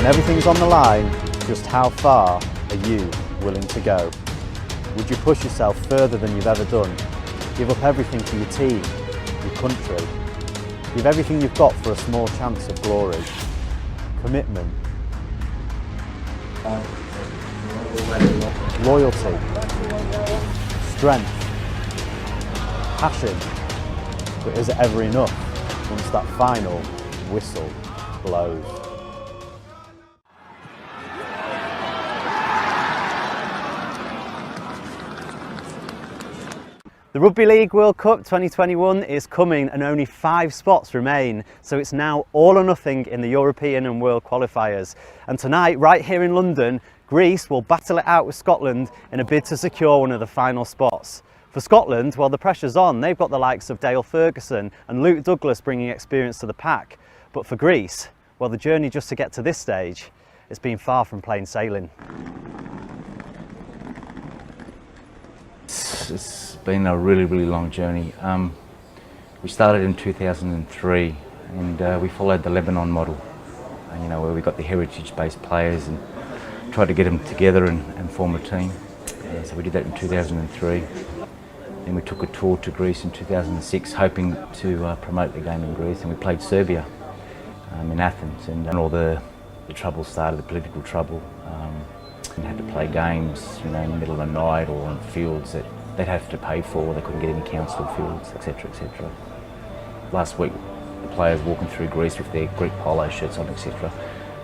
When everything's on the line, just how far are you willing to go? Would you push yourself further than you've ever done? Give up everything for your team, your country? Give everything you've got for a small chance of glory? Commitment? Loyalty? Strength? Passion? But is it ever enough once that final whistle blows? The Rugby League World Cup 2021 is coming and only 5 spots remain, so it's now all or nothing in the European and World qualifiers. And tonight, right here in London, Greece will battle it out with Scotland in a bid to secure one of the final spots. For Scotland, well, the pressure's on. They've got the likes of Dale Ferguson and Luke Douglas bringing experience to the pack. But for Greece, well, the journey just to get to this stage, it's been far from plain sailing. It's been a really long journey. We started in 2003 and we followed the Lebanon model, where we got the heritage-based players and tried to get them together and form a team. So we did that in 2003. Then we took a tour to Greece in 2006, hoping to promote the game in Greece, and we played Serbia in Athens, and all the trouble started, the political trouble. We had to play games, in the middle of the night or on fields that they'd have to pay for. They couldn't get any council fields, etc., etc. Last week, the players walking through Greece with their Greek polo shirts on, etc.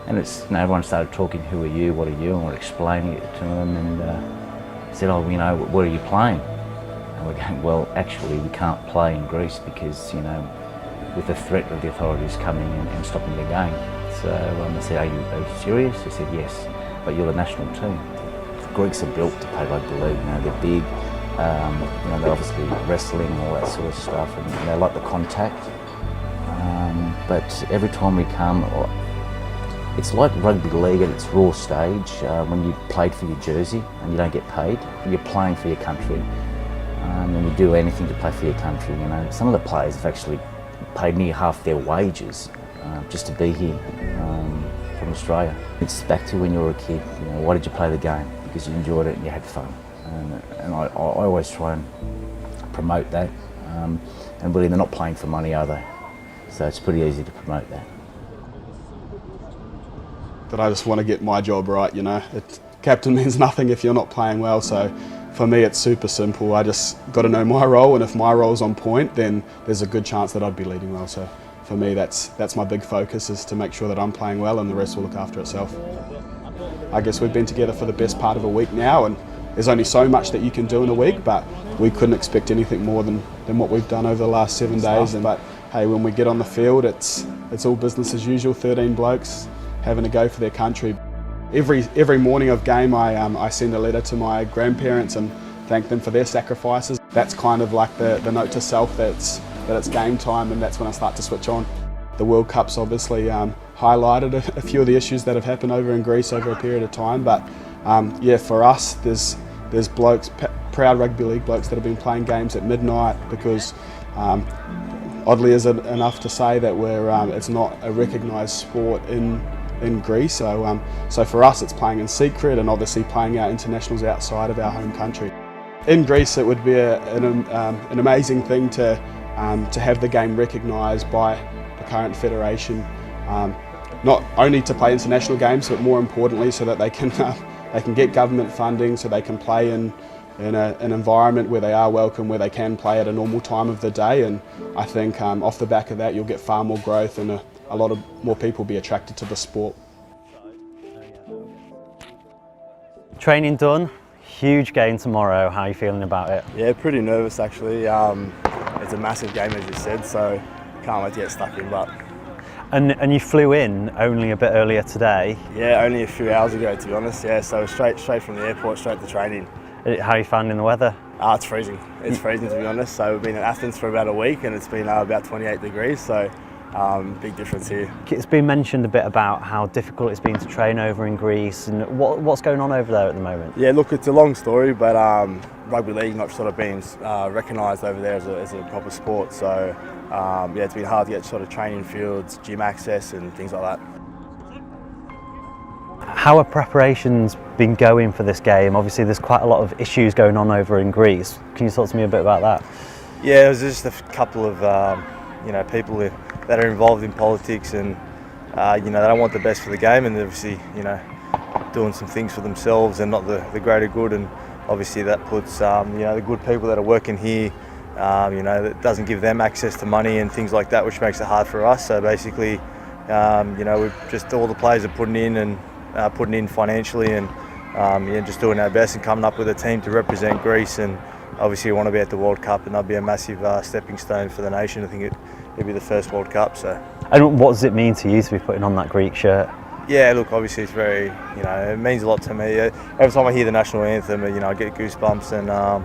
And everyone started talking, who are you, what are you, and we're explaining it to them, and said, oh, where are you playing? And we're going, well, actually, we can't play in Greece because, with the threat of the authorities coming in and stopping the game. So they said, are you serious? I said, yes, but you're the national team. The Greeks are built to play rugby league, they're big, they're obviously wrestling, all that sort of stuff, and they like the contact. But every time we come, it's like rugby league at its raw stage, when you played for your jersey and you don't get paid. You're playing for your country, and you do anything to play for your country. Some of the players have actually paid near half their wages just to be here from Australia. It's back to when you were a kid. Why did you play the game? Because you enjoyed it and you had fun. And I always try and promote that. And really, they're not playing for money, are they? So it's pretty easy to promote that. But I just want to get my job right, Captain means nothing if you're not playing well, so for me it's super simple. I just got to know my role, and if my role's on point, then there's a good chance that I'd be leading well. So for me, that's my big focus, is to make sure that I'm playing well and the rest will look after itself. I guess we've been together for the best part of a week now, and there's only so much that you can do in a week, but we couldn't expect anything more than what we've done over the last 7 days. But hey, when we get on the field, it's all business as usual, 13 blokes having to go for their country. Every morning of game, I send a letter to my grandparents and thank them for their sacrifices. That's kind of like the note to self that it's game time, and that's when I start to switch on. The World Cup's obviously highlighted a few of the issues that have happened over in Greece over a period of time, but yeah, for us, there's blokes, proud rugby league blokes, that have been playing games at midnight because oddly is it enough to say that it's not a recognised sport in Greece. So for us, it's playing in secret and obviously playing our internationals outside of our home country. In Greece, it would be an amazing thing to have the game recognised by the current federation, not only to play international games, but more importantly, so that they can get government funding, so they can play in an environment where they are welcome, where they can play at a normal time of the day. And I think off the back of that, you'll get far more growth and a lot of more people be attracted to the sport. Training done, huge game tomorrow. How are you feeling about it? Yeah, pretty nervous actually. It's a massive game, as you said, so can't wait to get stuck in. But And you flew in only a bit earlier today? Yeah, only a few hours ago, to be honest. Yeah, so straight from the airport, straight to training. How are you finding the weather? It's freezing. It's freezing, to be honest. So we've been in Athens for about a week and it's been about 28 degrees, so big difference here. It's been mentioned a bit about how difficult it's been to train over in Greece, and what's going on over there at the moment? Yeah, look, it's a long story, but rugby league not sort of being recognised over there as a proper sport. So yeah, it's been hard to get sort of training fields, gym access and things like that. How have preparations been going for this game? Obviously there's quite a lot of issues going on over in Greece. Can you talk to me a bit about that? Yeah, it was just a couple of people that are involved in politics, and they don't want the best for the game, and obviously doing some things for themselves and not the greater good, and obviously that puts the good people that are working here, that doesn't give them access to money and things like that, which makes it hard for us. So basically, we've just all the players are putting in financially, and just doing our best and coming up with a team to represent Greece. And obviously we want to be at the World Cup, and that'll be a massive stepping stone for the nation. I think it'll be the first World Cup. So. And what does it mean to you to be putting on that Greek shirt? Yeah, look, obviously it's very, it means a lot to me. Every time I hear the national anthem, I get goosebumps, and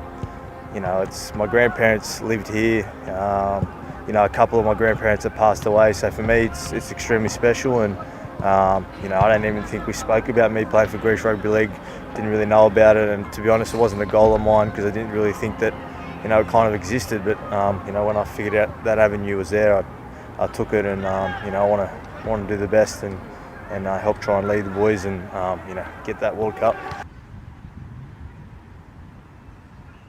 it's my grandparents lived here. A couple of my grandparents have passed away, so for me it's extremely special. And I don't even think we spoke about me playing for Greece Rugby League. Didn't really know about it, and to be honest, it wasn't a goal of mine because I didn't really think that it kind of existed. But when I figured out that avenue was there, I took it, and I want to do the best and help try and lead the boys and get that World Cup.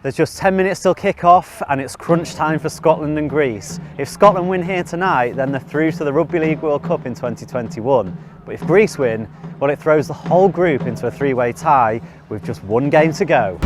There's just 10 minutes till kick-off, and it's crunch time for Scotland and Greece. If Scotland win here tonight, then they're through to the Rugby League World Cup in 2021. But if Greece win, well, it throws the whole group into a three-way tie with just one game to go.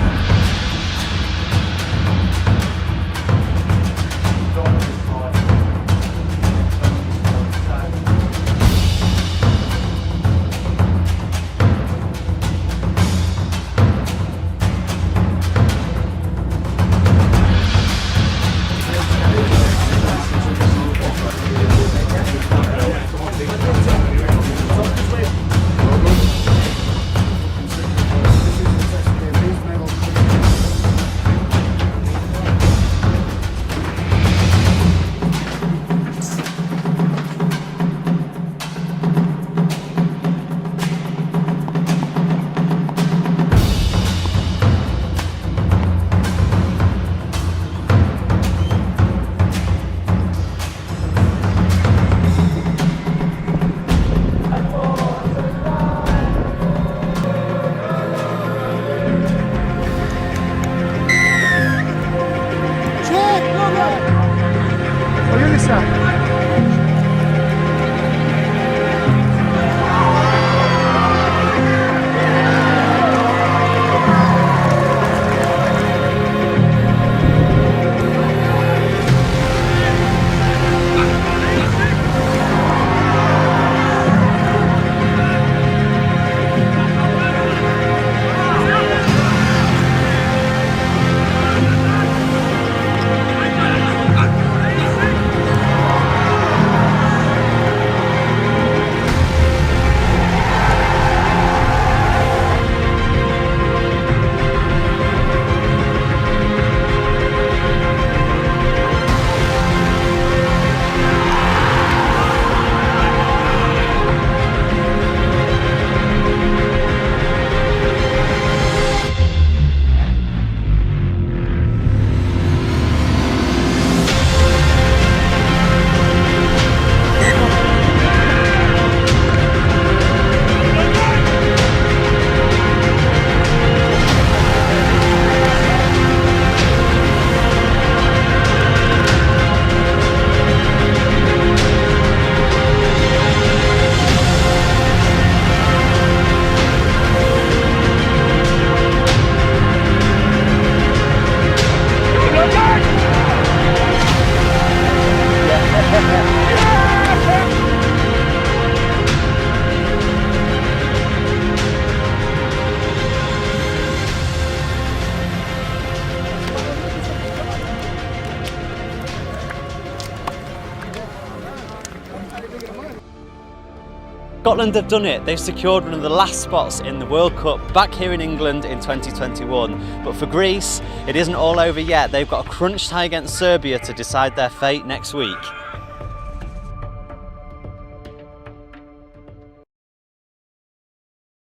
Scotland have done it. They've secured one of the last spots in the World Cup back here in England in 2021. But for Greece, it isn't all over yet. They've got a crunch tie against Serbia to decide their fate next week.